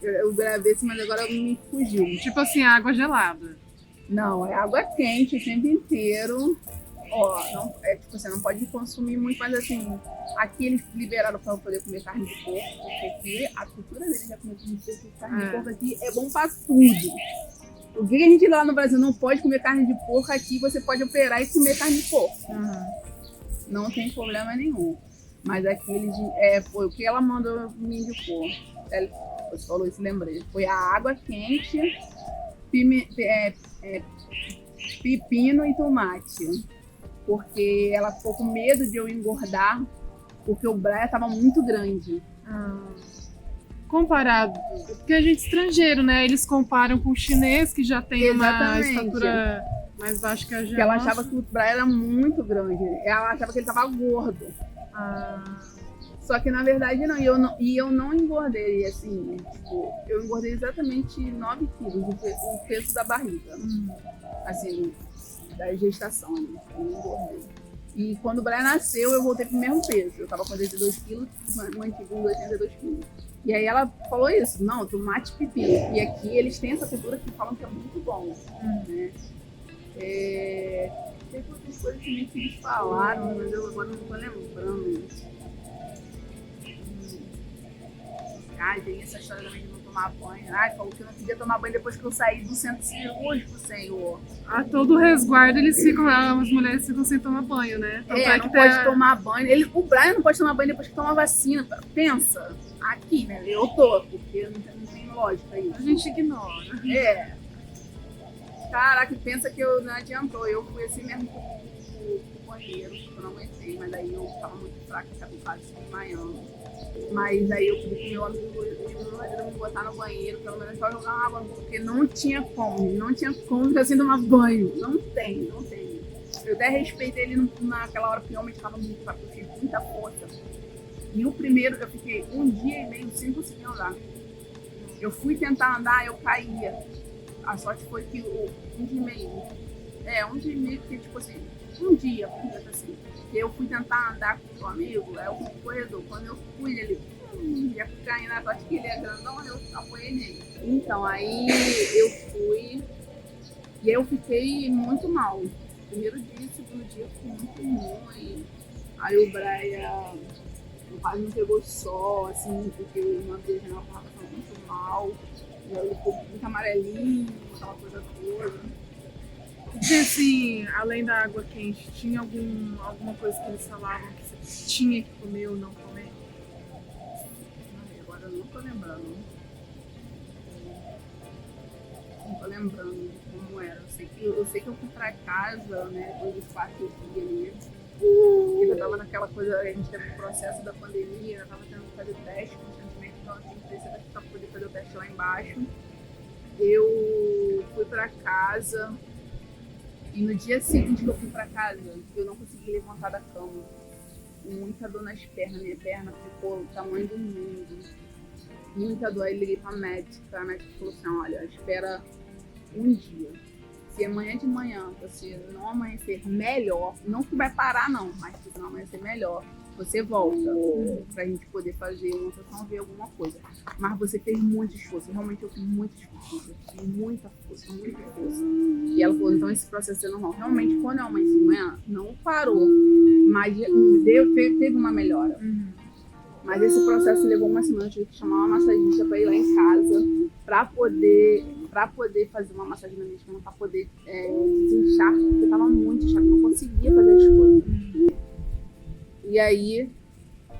eu gravei assim, mas agora me fugiu. Tipo assim, água gelada. Não, é água quente o tempo inteiro. Não, tipo, você não pode consumir muito, mas assim, aqui eles liberaram para eu poder comer carne de porco, porque aqui a cultura deles é comer carne de porco aqui é bom para tudo. O que a gente lá no Brasil não pode comer carne de porco, aqui você pode operar e comer carne de porco. Não tem problema nenhum. Mas aqui eles, foi o que ela mandou me indicou. Você falou isso, lembrei. Foi a água quente, pepino e tomate. Porque ela ficou com medo de eu engordar, porque o Brian estava muito grande. Comparado, porque a gente é estrangeiro, né? Eles comparam com o chinês, que já tem uma estatura mais baixa que a gente. Porque ela achava que o Brian era muito grande. Ela achava que ele estava gordo. Só que na verdade não. E eu não engordei, assim, tipo, eu engordei exatamente 9 quilos, o peso da barriga. Assim, da gestação, né? Eu não engordei. E quando o Brian nasceu, eu voltei pro mesmo peso. Eu tava com 82 quilos, mantive com 82 quilos. E aí ela falou isso, não, tomate e pepino. E aqui eles têm essa cultura que falam que é muito bom, né? Tem outras coisas também que eles falaram, mas eu agora não tô lembrando. Tem essa história também de não tomar banho. Falou que eu não podia tomar banho depois que eu saí do centro cirúrgico, Senhor. Todo resguardo, as mulheres ficam sem tomar banho, né? Não pode tomar banho. O Brian não pode tomar banho depois que toma vacina. Pensa, aqui, né? Eu tô, porque não tem lógica isso. A gente ignora. Caraca, pensa que não adiantou. Eu fui assim mesmo pro banheiro, eu não aguentei, mas aí eu tava muito fraca, acabei quase desmaiando. Mas aí eu pedi pro meu amigo me botar no banheiro, pelo menos só jogar uma água, porque não tinha como ficar sem tomar banho. Não tem. Eu até respeitei ele naquela hora, porque realmente estava muito fraco, eu fiz muita força. E o primeiro, eu fiquei 1 dia e meio sem conseguir andar. Eu fui tentar andar, eu caía. A sorte foi que 1 dia e meio. 1 dia e meio, porque tipo assim, um dia, assim. Eu fui tentar andar com o amigo, eu fui pro corredor. Quando eu fui, ele ia caindo na sorte que ele é grandão, eu apoiei nele. Então, aí eu fui e eu fiquei muito mal. Primeiro dia, segundo dia, eu fiquei muito ruim. Aí o Brian quase não pegou sol, assim, porque o irmão dele já estava passando muito mal. E aí ele ficou muito amarelinho, aquela coisa toda. E assim, além da água quente, tinha alguma coisa que eles falavam que você tinha que comer ou não comer? Ai, agora eu não tô lembrando. Não tô lembrando de como era. Eu sei que eu fui pra casa, né, depois dos 4 dias ali. Eu já tava naquela coisa, a gente teve o processo da pandemia, eu tava tendo que fazer teste constantemente, então eu tinha que descer daqui pra poder fazer o teste lá embaixo. Eu fui pra casa e no dia seguinte que eu fui pra casa, eu não consegui levantar da cama. Muita dor nas pernas, minha perna ficou do tamanho do mundo. Muita dor, aí liguei pra médica, a médica falou assim, olha, espera um dia. Se amanhã de manhã você não amanhecer melhor, não que vai parar não, mas se não amanhecer melhor, você volta pra gente poder fazer uma ultrassom, ver alguma coisa. Mas você fez muito esforço, realmente eu fiz muito esforço, eu fiz muita força. E ela falou, então esse processo é normal. Realmente, quando eu amanheci de manhã, não parou, mas teve uma melhora. Mas esse processo levou uma semana, eu tive que chamar uma massagista para ir lá em casa para poder fazer uma massagem na minha perna, para poder desinchar, porque eu tava muito inchada, não conseguia fazer as coisas. E aí,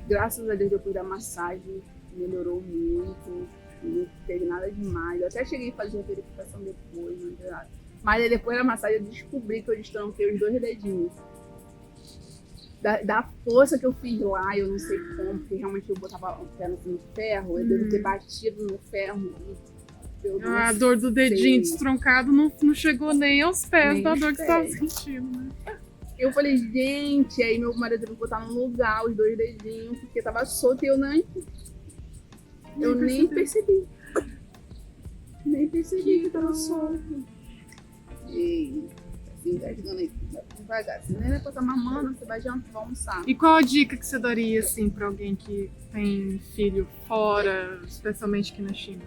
graças a Deus, depois da massagem, melhorou muito, não teve nada demais. Eu até cheguei a fazer a verificação depois, não teve nada. Mas aí, depois da massagem, eu descobri que eu destranquei os 2 dedinhos. Da força que eu fiz lá, eu não sei como, porque realmente eu botava o pé no ferro, eu devo ter batido no ferro. A dor do dedinho destroncado não chegou nem aos pés da dor que você estava sentindo, né? Eu falei, gente, aí meu marido teve que botar no lugar os 2 dedinhos, porque tava solto e eu nem percebi. Nem percebi que tava solto. E assim, engasgando aí, devagar. Se nem vai botar mamando, você vai jantar, vai almoçar. E qual a dica que você daria, assim, pra alguém que tem filho fora, especialmente aqui na China?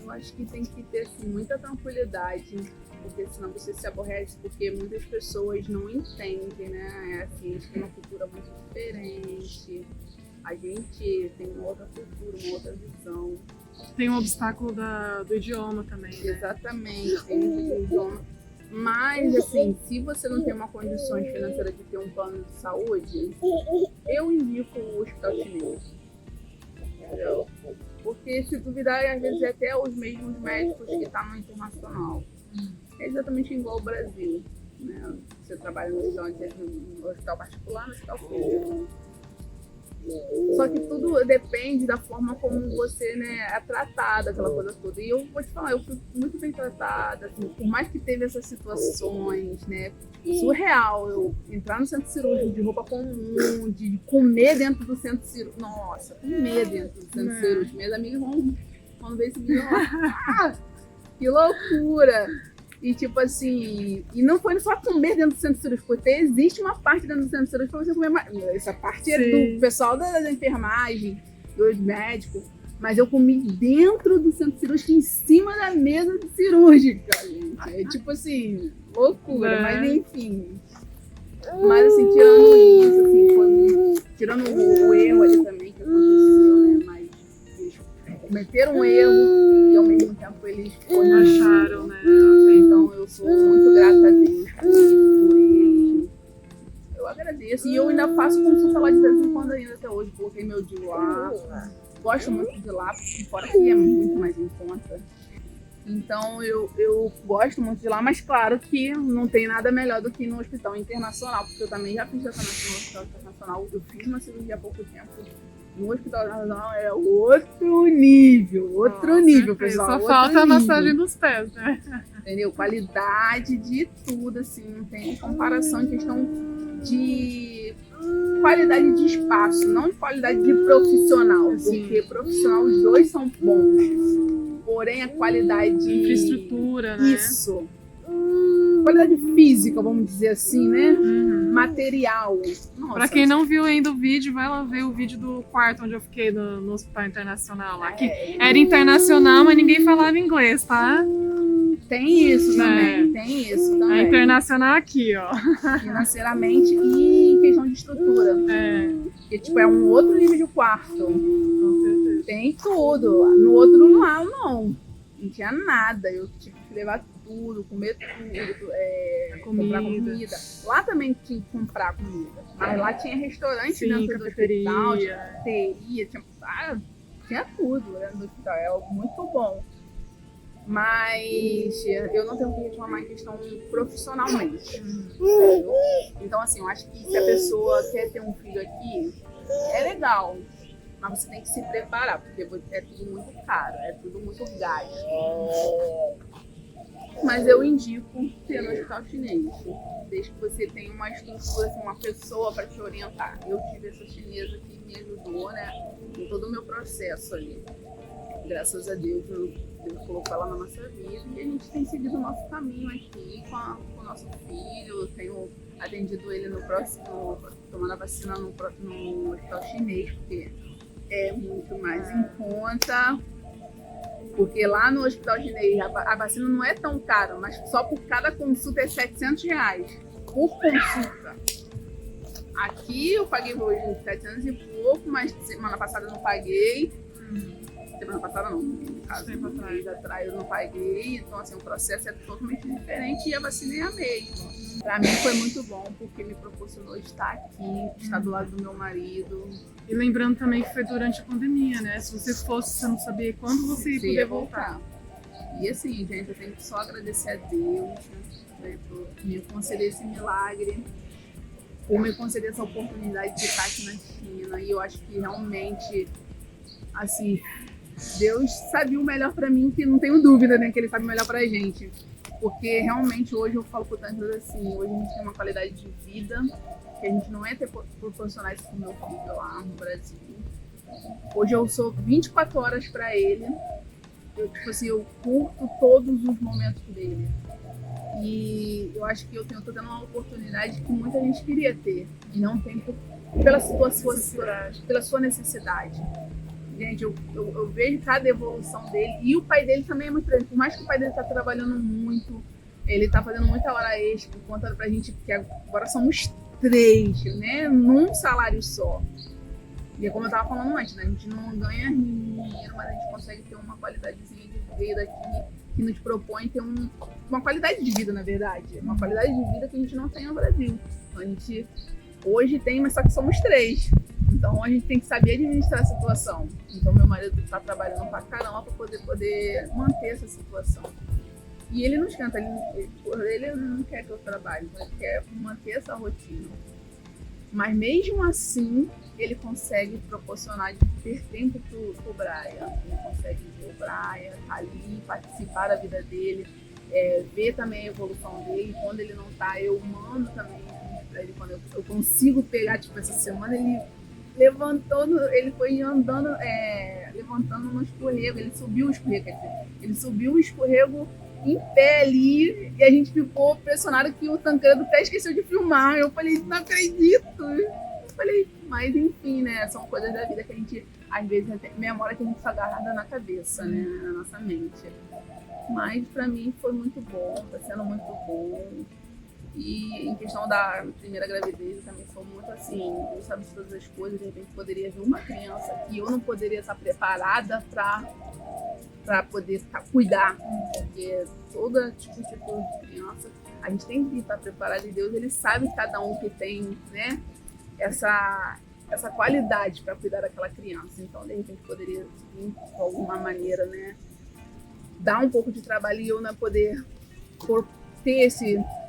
Eu acho que tem que ter assim, muita tranquilidade, porque senão você se aborrece, porque muitas pessoas não entendem, né? Assim, a gente tem uma cultura muito diferente, a gente tem uma outra cultura, uma outra visão. Tem um obstáculo do idioma também, né? Exatamente, tem um idioma. Mas, assim, se você não tem uma condições financeiras de ter um plano de saúde, eu indico o hospital chinês. Entendeu? Porque se duvidar, às vezes é até os mesmos médicos que estão no internacional. É exatamente igual ao Brasil, né? Você trabalha no hospital particular, no hospital público. Só que tudo depende da forma como você, né, é tratada, aquela coisa toda. E eu vou te falar, eu fui muito bem tratada, assim, por mais que teve essas situações, né, surreal. Eu entrar no centro cirúrgico de roupa comum, de comer dentro do centro cirúrgico. Nossa, comer dentro do centro cirúrgico. Minhas amigas vão, quando ver esse vídeo, que loucura! E tipo assim, e não foi só comer dentro do centro cirúrgico, porque existe uma parte dentro do centro cirúrgico para você comer mais. Essa parte é do pessoal da enfermagem, dos médicos, mas eu comi dentro do centro cirúrgico, em cima da mesa cirúrgica, gente. É tipo assim, loucura, mas enfim. Mas assim, tirando isso, assim, tirando o erro ali também que aconteceu, né? Mas eles cometeram um erro e ao mesmo tempo eles acharam, né? Então eu sou muito grata a Deus por eles. Eu agradeço. E eu ainda faço consulta lá de vez em quando ainda até hoje. Coloquei meu DIU lá. Gosto muito de lá, porque fora que é muito mais em conta. Então eu gosto muito de lá, mas claro que não tem nada melhor do que no hospital internacional, porque eu também já fiz tratamento no hospital internacional. Eu fiz uma cirurgia há pouco tempo. No hospital internacional é outro nível, pessoal. Só falta a massagem dos pés, né? Entendeu? Qualidade de tudo, assim, não tem comparação em questão de qualidade de espaço, não de qualidade de profissional, porque profissional os dois são bons, porém a qualidade de infraestrutura, né? Isso. Qualidade física, vamos dizer assim, né? Material. Nossa. Pra quem não viu ainda o vídeo, vai lá ver o vídeo do quarto onde eu fiquei no hospital internacional lá. Que era internacional, mas ninguém falava inglês, tá? Tem isso também, tem isso também. É internacional aqui, ó. Financeiramente e em questão de estrutura. Porque, tipo, é um outro nível de quarto. Com certeza. Tem tudo. No outro não. Não tinha nada. Eu tive que levar tudo, comer tudo, comprar comida. Lá também tinha que comprar comida. Mas lá tinha restaurante dentro do hospital, tinha cafeteria, tinha tudo dentro do hospital. É algo muito bom. Mas eu não tenho que reclamar em questão profissionalmente. Entendeu? Então, assim, eu acho que se a pessoa quer ter um filho aqui, é legal. Mas você tem que se preparar, porque é tudo muito caro, é tudo muito gasto. Mas eu indico ter no hospital chinês, desde que você tenha uma estrutura, assim, uma pessoa para te orientar. Eu tive essa chinesa que me ajudou, né, em todo o meu processo ali. Graças a Deus, Deus colocou ela na nossa vida e a gente tem seguido o nosso caminho aqui com o nosso filho. Eu tenho atendido ele tomando a vacina no hospital chinês, porque é muito mais em conta. Porque lá no hospital chinês a vacina não é tão cara, mas só por cada consulta é R$700 por consulta. Aqui eu paguei hoje 700 e pouco, mas semana passada eu não paguei. Semana passada não, no caso, um mês atrás eu não paguei. Então, assim, o processo é totalmente diferente e a vacina é a mesma. Pra mim foi muito bom, porque me proporcionou estar aqui, estar do lado do meu marido. E lembrando também que foi durante a pandemia, né? Se você fosse, você não sabia quando você ia poder voltar. E assim, gente, eu tenho que só agradecer a Deus, né, por me conceder esse milagre, por me conceder essa oportunidade de estar aqui na China. E eu acho que realmente, assim, Deus sabia o melhor pra mim, que não tenho dúvida, né, que Ele sabe o melhor pra gente. Porque realmente hoje eu falo pro Tancredo assim, hoje a gente tem uma qualidade de vida que a gente não é ter proporcionar isso pro meu filho lá no Brasil. Hoje eu sou 24 horas pra ele. Eu, tipo assim, eu curto todos os momentos dele. E eu acho que eu tô tendo uma oportunidade que muita gente queria ter. E não tem pela sua necessidade. Gente, eu vejo cada evolução dele. E o pai dele também é muito grande. Por mais que o pai dele tá trabalhando muito, ele tá fazendo muita hora extra, contando pra gente, porque agora somos 3, né? Num salário só. E é como eu tava falando antes, né? A gente não ganha dinheiro, mas a gente consegue ter uma qualidadezinha de vida aqui que nos propõe ter uma qualidade de vida, na verdade. Uma qualidade de vida que a gente não tem no Brasil. Então a gente hoje tem, mas só que somos 3. Então a gente tem que saber administrar a situação. Então meu marido está trabalhando pra caramba para poder manter essa situação. E ele não esquenta, ele não quer que eu trabalhe, ele quer manter essa rotina. Mas mesmo assim, ele consegue proporcionar de ter tempo pro Brian. Ele consegue ver o Brian, tá ali, participar da vida dele, ver também a evolução dele. Quando ele não tá, eu mando também pra ele, quando eu consigo pegar, tipo, essa semana ele ele foi andando, levantando no escorrego, ele subiu o escorrego, quer dizer, ele subiu o escorrego em pé ali, e a gente ficou pressionado que o Tancredo até esqueceu de filmar. Eu falei, não acredito. Eu falei, mas enfim, né, são coisas da vida que a gente, às vezes, tem memória que a gente só agarra na cabeça, né, na nossa mente. Mas pra mim foi muito bom, tá sendo muito bom. E em questão da primeira gravidez, eu também sou muito assim, eu sabia de todas as coisas, de repente poderia vir uma criança que eu não poderia estar preparada para poder cuidar, porque todo tipo de criança, a gente tem que estar preparado, e Deus, ele sabe cada um que tem, né, essa qualidade para cuidar daquela criança. Então, de repente, poderia, de alguma maneira, né, dar um pouco de trabalho e eu não poder ter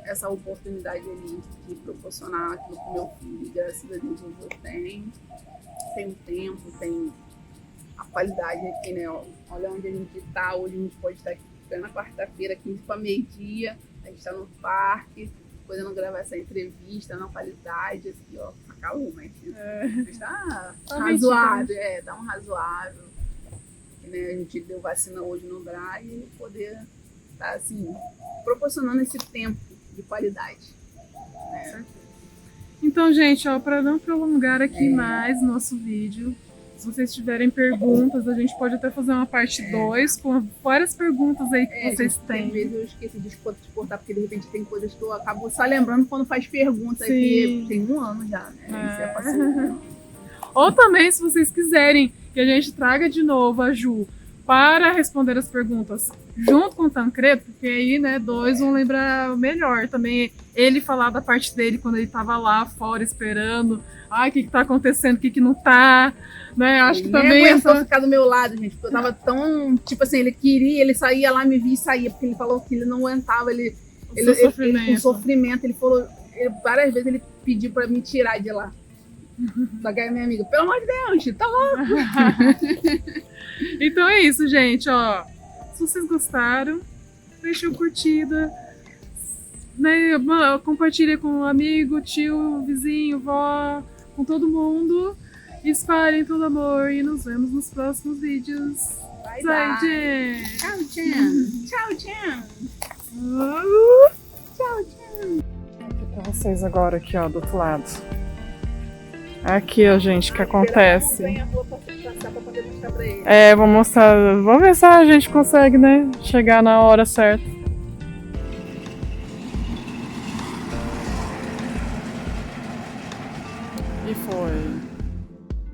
essa oportunidade ali de proporcionar aquilo para o meu filho. E graças a Deus hoje eu tenho tempo, tenho a qualidade aqui, né? Olha onde a gente está, hoje a gente pode estar aqui na quarta-feira, 15 para meio-dia, a gente está no parque, podendo gravar essa entrevista na qualidade, assim, ó, acalma, mas está razoável, tá um razoável. Né? A gente deu vacina hoje no Brian e poder estar, assim, proporcionando esse tempo de qualidade. Né? Então, gente, ó, para não prolongar aqui mais nosso vídeo, Se vocês tiverem perguntas, a gente pode até fazer uma parte 2 com várias perguntas aí que vocês têm. Às vezes eu esqueci de cortar, porque de repente tem coisas que eu acabo só lembrando quando faz perguntas, Sim. que tem 1 ano já, né? Isso é fácil. Ou também, se vocês quiserem que a gente traga de novo a Ju para responder as perguntas junto com o Tancredo, porque aí, né, 2 vão lembrar melhor também. Ele falar da parte dele quando ele tava lá fora esperando. Ai, o que tá acontecendo, o que não tá, né? Acho que também... Ele aguentou ficar do meu lado, gente, porque eu tava tão... Tipo assim, ele saía lá, me via e saía, porque ele falou que ele não aguentava, sofrimento. O sofrimento, ele falou... várias vezes ele pediu pra me tirar de lá. Só que aí minha amiga, pelo amor de Deus, tá louco! Então é isso, gente, ó. Se vocês gostaram, deixem o curtida, né? Compartilha com um amigo, tio, vizinho, vó, com todo mundo. Espalhem todo amor e nos vemos nos próximos vídeos. Bye, Bye, bye. gente. Tchau, Jen. Tchau, Jen. Tchau, Jen. Aqui pra vocês agora, aqui, ó, do outro lado. Aqui, ó, gente, o que acontece. Vou mostrar. Vamos ver se a gente consegue, né? Chegar na hora certa.